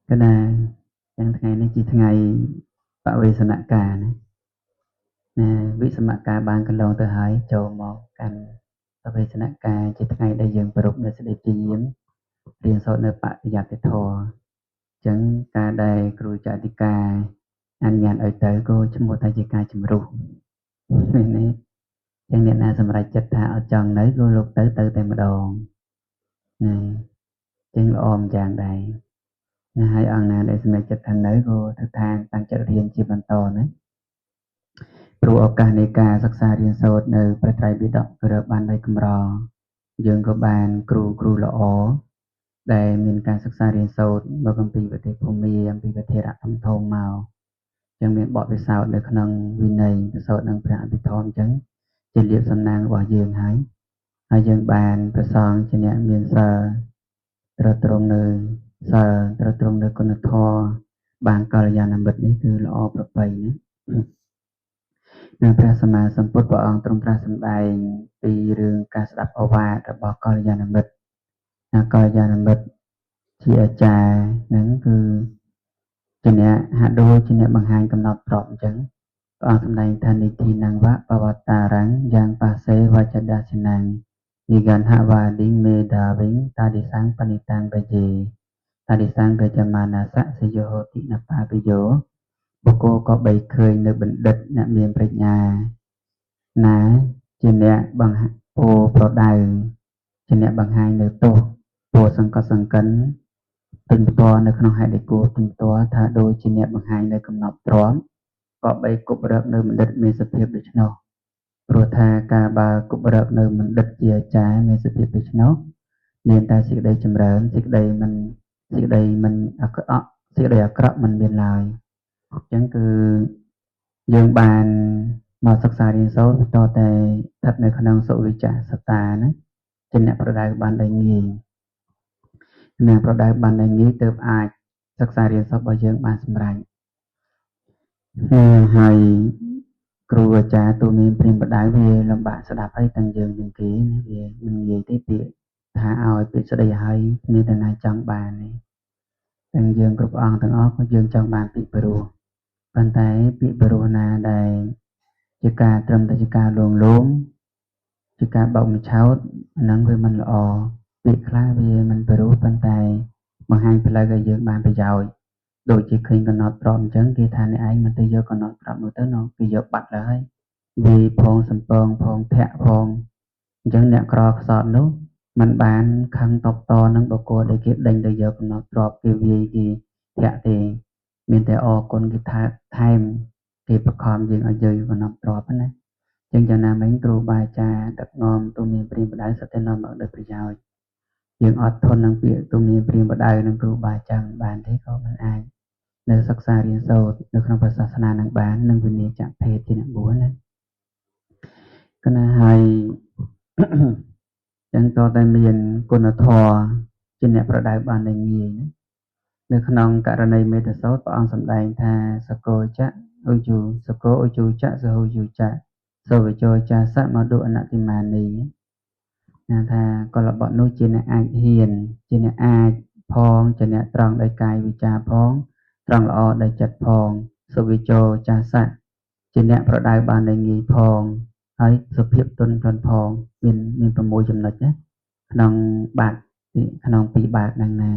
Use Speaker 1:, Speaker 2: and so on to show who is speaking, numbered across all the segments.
Speaker 1: ก็นะยังថ្ងៃនេះជាថ្ងៃបវេសនការណាវិសមការបានកន្លងទៅហើយចូលមកកាន់បវេសនការជាថ្ងៃដែលយើងប្រពនៅស្ដីព្រាមរៀនសូត្រនៅបរិយត្តិធម៌អញ្ចឹងការដែលគ្រូចតិកាអនុញ្ញាតឲ្យទៅក៏ឈ្មោះថាជាការជំរុះឃើញទេអញ្ចឹងអ្នកណាសម្រេចចិត្តថាអត់ចង់នៅក៏លោកទៅតែម្ដងណាអញ្ចឹងល្អម្យ៉ាងដែរណាហើយអង្គណាដែលសម្រេចចិត្តថានៅក៏ទៅថាតាំងចិត្តរៀនជាបន្តណាព្រោះឱកាសនៃការសិក្សារៀនសូត្រនៅព្រះត្រៃបិដកក៏រើបានដោយកម្រយើងក៏បានគ្រូល្អដែលមានការសិក្សារៀនសូត្រមកអំពីប្រទេសភូមាអំពីប្រធារៈធំៗមកចឹងមានបទពិសោធន៍នៅក្នុងវិន័យពិសោធន៍នឹងព្រះអភិធម្មអញ្ចឹងជាលាភសំណាងរបស់យើងហើយយើងបានប្រសងជាអ្នកមានសិលត្រត្រង់នៅសិលត្រត្រង់នៅគុណធម៌បានកល្យាណមិត្តនេះគឺល្អប្រពៃណានៅព្រះសម្មាសម្ពុទ្ធព្រះអង្គទ្រង់ត្រាស់សម្ដែងពីរឿងការស្ដាប់ឱវាទរបស់កល្យាណមិត្តកល្យាណមិត្តជាអាចារ្យហ្នឹងគឺជាអ្នកហាក់ដូចជាអ្នកបង្ហាញកំណត់ត្រប់អញ្ចឹងព្រះអង្គសម្ដែងថានិធិនង្វៈបវត្តារੰយ៉ាងបាសេវចដាសនាងនិកន្ធវាឌីមេដាវិញតាดิสังបនិតាំងបយេតាดิสังបច្ចមានាសៈសយោហោតិនបាបយោបុគ្គលក៏បីឃើញនៅបណ្ឌិតអ្នកមានប្រាជ្ញាណាជាអ្នកបង្ហាពោប្រដៅជាអ្នកបង្ហាញនៅទោសពោសង្កត់សង្កិនទិញផ្ទាល់នៅក្នុងហេតុដែលគួរទិញផ្ទាល់ថាដូចជាអ្នកបង្ហាញនៅកំណត់ទ្រាំក៏បីគប់រកនៅបណ្ឌិតមានសភាពដូច្នោះព្រោះថាការបើគប់រកនៅបណ្ឌិតជាអាចារ្យមានសភាពដូច្នោះមានតែសេចក្តីចម្រើនសេចក្តីមិនអាក្រក់មិនមានឡើយអញ្ចឹងគឺយើងបានមកសិក្សារៀនសូត្របន្តតែស្ថិតនៅក្នុងសុវិជ្ជសតាណាជាអ្នកប្រដៅបានដោយងាយអ្នកប្រដៅបានដោយងាយទើបអាចសិក្សារៀនសូត្ររបស់យើងបានសម្រេចហើយគ្រូអាចារ្យទូមានព្រានបដៅវាលំបាកស្ដាប់អីទាំងយើងទាំងគេណាវាមិនងាយទេពាក្យថាឲ្យពាក្យស្ដីឲ្យមានតែណាចង់បានទេទាំងយើងគ្រប់អង្គទាំងអស់ក៏យើងចង់បានពាក្យព្រោះប៉ុន្តែពាក្យព្រោះណាដែលជាការត្រឹមតែជាការលងលោមជាការបោកបញ្ឆោតហ្នឹងវាមិនល្អពាក្យខ្លះវាមិនព្រោះប៉ុន្តែបង្ហាញផ្លូវឲ្យយើងបានប្រយោជន៍ដូចជាឃើញកំណត់ទ្រាំអញ្ចឹងគេថាអ្នកឯងមិនទៅយកកំណត់ទ្រាំនោះទៅនោះគេយកបាត់ហើយវាផងសំពងផងធាក់ផងអញ្ចឹងអ្នកក្រខ្សត់នោះมันបានខឹងតបតនឹងបុគ្គលដែលគេដេញទៅយកកំណត់ទ្រាំគេវាយគេធាក់ទេមានតែអរគុណគេថែមគេបខំយើងឲ្យយកកំណត់ទ្រាំណាចឹងយ៉ាងណាមិញគ្រូបាអាចារ្យដឹកនាំទូមានព្រានបដៅសត្វតែនាំមកដោយប្រយោជន៍យើងអត់ធន់នឹងពាក្យទូមានព្រានបដៅនឹងគ្រូបាអាចារ្យបានទេក៏មិនអាចនៅសិក្សារៀនសូត្រនៅក្នុងព្រះសាសនានឹងបាននឹងវិន័យចក្ខភេទជាអ្នកបួនណាគណៈហើយចឹងតតែមានគុណធម៌ជាអ្នកប្រដៅបានដោយងាយណានៅក្នុងករណីមេត្តសោតព្រះអង្គសម្ដែងថាសកោចៈឧជូសកោឧជូចៈសហុជូចៈសវិជោចាសៈមឌុអនតិមានីណាថាកលបៈនោះជាអ្នកអាចហ៊ានជាអ្នកអាចផងជាអ្នកត្រង់ដោយកាយវិចារផងត្រង់ល្អដោយចិត្តផងសវិជោចាសៈជាអ្នកប្រដៅបានដោយងាយផងហើយសុភាពទន់ភ្លន់ផងមាន6ចំណុចណាក្នុងបាតក្នុង2បាតហ្នឹងណា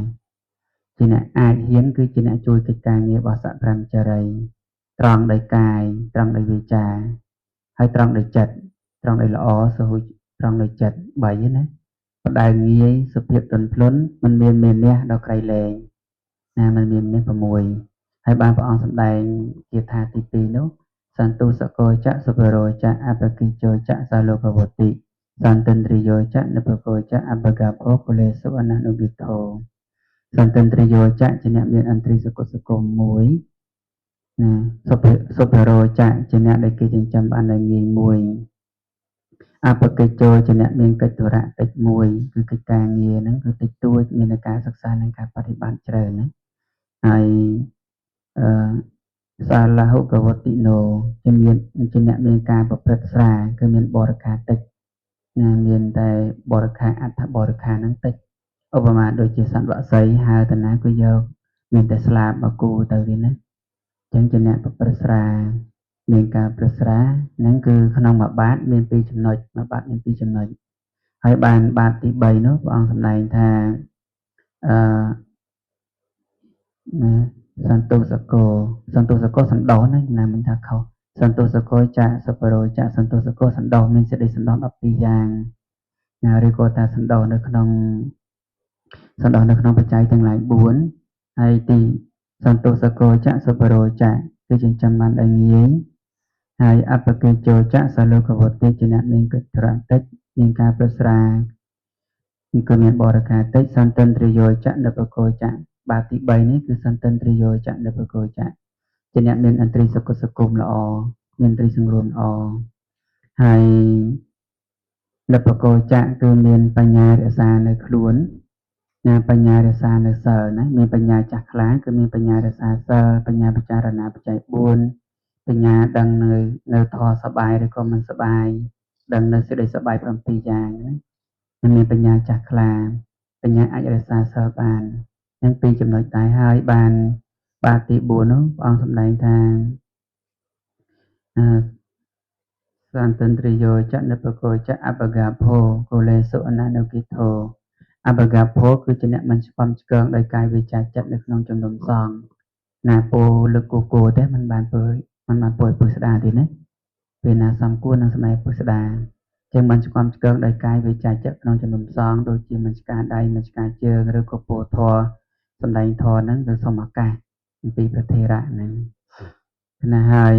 Speaker 1: ជាអ្នកអាចហ៊ានគឺជាអ្នកជួយកិច្ចការងាររបស់សក្តិចរីត្រង់ដោយកាយត្រង់ដោយវាចាហើយត្រង់ដោយចិត្តត្រង់ដោយល្អសហុត្រង់ដោយចិត្ត3ណាបដៅងាយសុភាពទន់ភ្លន់មិនមានមេនះដល់ក្រៃលែងណាមិនមានមេនះ6ហើយបានព្រះអង្គសម្ដែងជាថាទី2នោះសន្ទុសកោចៈសុភរោចៈអបកិជោចៈសាលោកវតិសន្តិន្ទ្រិយោចៈនិពកោចៈអបកភោគុលេសុអននុវិធោសន្តិន្ទ្រិយោចៈជាអ្នកមានអន្ត្រីសុគតសគមមួយណាសុភរោចៈជាអ្នកដែលគេចិញ្ចឹមបានដោយងាយមួយអបកិច្ចោជាអ្នកមានកិច្ចធរៈតិចមួយគឺកិច្ចការងារហ្នឹងគឺតិចតួចមានការសិក្សានិងការបប្រតិបត្តិច្រើនណាហើយអឺសាលាហុកវតិណូជាអ្នកមានការប្រព្រឹត្តស្រាគឺមានបរិខាតិចណាមានតែបរិខាអត្ថបរិខាហ្នឹងតិចឧបមាដូចជាសត្វវក្សីហៅតាណាគឺយក មានតែស្លាបមកគូទៅទៀតណាអញ្ចឹងជាអ្នកប្រព្រឹត្តស្រាមានការប្រព្រឹត្តស្រាហ្នឹងគឺក្នុងមួយបាតមាន2ចំណុចមួយបាតមាន2ចំណុចហើយបានបាតទី3នោះព្រះអង្គសម្ដែងថាអឺណាសន្ទុសកោសន្ទុសកោសន្តោសណាណាមិនថាខុសសន្ទុសកោចៈសពរោចៈសន្ទុសកោសន្តោសមានសេចក្តីសន្តោស12យ៉ាងណាឬក៏ថាសន្តោសនៅក្នុងបច្ច័យទាំងឡាយ4ហើយទីសន្ទុសកោចៈសពរោចៈគឺចិញ្ចឹមបានដោយងាយហើយអបកិច្ចោចៈសាលោកវតិជាអ្នកមានកិច្ចត្រតិចមានការប្រឹស្រាគឺមានបរិការតិចសន្តិន្ទ្រយោចៈនិបកោចៈបាតទី3នេះគឺសន្តិន្ទ្រយោចៈនិបកោចៈជាអ្នកមានអន្ត្រីសុខសង្គមល្អមានអន្ត្រីសង្រួមល្អហើយនិបកោចៈគឺមានបញ្ញារក្សានៅខ្លួនណាបញ្ញារក្សានៅសិលណាមានបញ្ញាចាស់ខ្លាំងគឺមានបញ្ញារក្សាសិលបញ្ញាពិចារណាបច្ច័យ4បញ្ញាដឹងនៅធម៌សបាយឬក៏មិនសបាយដឹងនៅសេចក្តីសបាយ7យ៉ាងណាមានបញ្ញាចាស់ខ្លាំងបញ្ញាអាចរក្សាសិលបាននឹងពីរចំណុចដែរហើយបានបាតទី4នោះព្រះអង្គសម្ដែងថាសន្តិន្ទ្រយោចៈនិបកោចៈអបកាភោគូលេសុអននុគិធោអបកាភោគឺជាអ្នកមិនស្ពំឆ្គងដោយកាយវាចាចិត្តនៅក្នុងជំនុំសង្ឃណាពោលើកគោទេมันបានពើពុស្ដាទេណាពេលណាសំគួរនឹងស្មែពុស្ដាចឹងមិនស្គំឆ្គងដោយកាយវាចាចិត្តក្នុងជំនុំសង្ឃដូចជាមិនឆ្កាដៃមិនឆ្កាជើងឬក៏ពោធរសម្ដែងធរហ្នឹងគឺសុំឱកាសអំពីប្រធេរៈហ្នឹងណាហើយ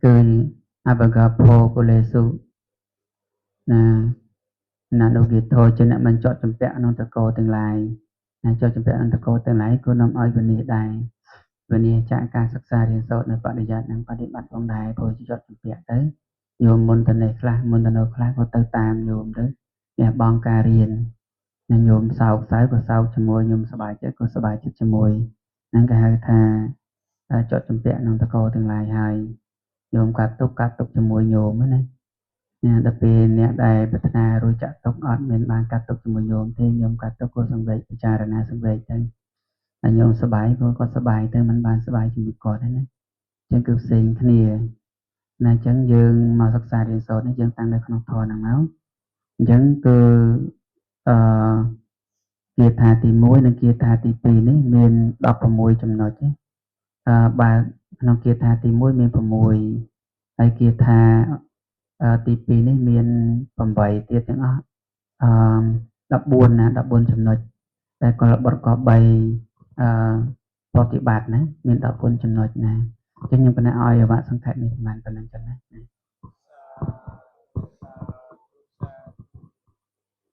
Speaker 1: គឺអបកាភោគូលេសុណាណាលោកគេធោជាអ្នកមិនជាប់ចម្ពាក់ក្នុងតកោទាំងឡាយណាជាប់ចម្ពាក់ក្នុងតកោទាំងឡាយក៏នាំឲ្យវិនិច្ឆ័យដែរវិនិច្ឆ័យការសិក្សារៀនសូត្រនៅបរិយ័តនិងបដិបត្តិផងដែរព្រោះជាប់ចម្ពាក់ទៅញោមមុនទៅនេះខ្លះមុនទៅនៅខ្លះក៏ទៅតាមញោមទៅលះបង់ការរៀនញោមសោកសៅក៏សោកជាមួយញោមសប្បាយចិត្តក៏សប្បាយចិត្តជាមួយហ្នឹងគេហៅថាជាប់ចម្ពាក់ក្នុងតកោទាំងឡាយហើយញោមកាត់ទុកជាមួយញោមណាដល់ពេលអ្នកដែលប្រាថ្នារួចចាក់ទុកអត់មានបានកាត់ទុកជាមួយញោមទេញោមកាត់ទុកក៏សង្វេគពិចារណាសង្វេគទៅហើយញោមសប្បាយក៏សប្បាយទៅមិនបានសប្បាយជាមួយគាត់ទេណាអញ្ចឹងគឺផ្សេងគ្នាណាអញ្ចឹងយើងមកសិក្សារៀនសូត្រនេះយើងតាំងនៅក្នុងធម៌ហ្នឹងមកអញ្ចឹងគឺអឺគាថាទី1និងគាថាទី2នេះមាន16ចំណុចបាទក្នុងគាថាទី1មាន6ហើយគាថាទី2នេះមាន8ទៀតទាំងអស់14ណា14ចំណុចតែកលបុត្រក៏3ប្រតិបត្តិណាមាន14ចំណុចណាអញ្ចឹងខ្ញុំកណាឲ្យអវៈសង្ខេបនេះប្រហែលប៉ុណ្ណឹងចឹងណា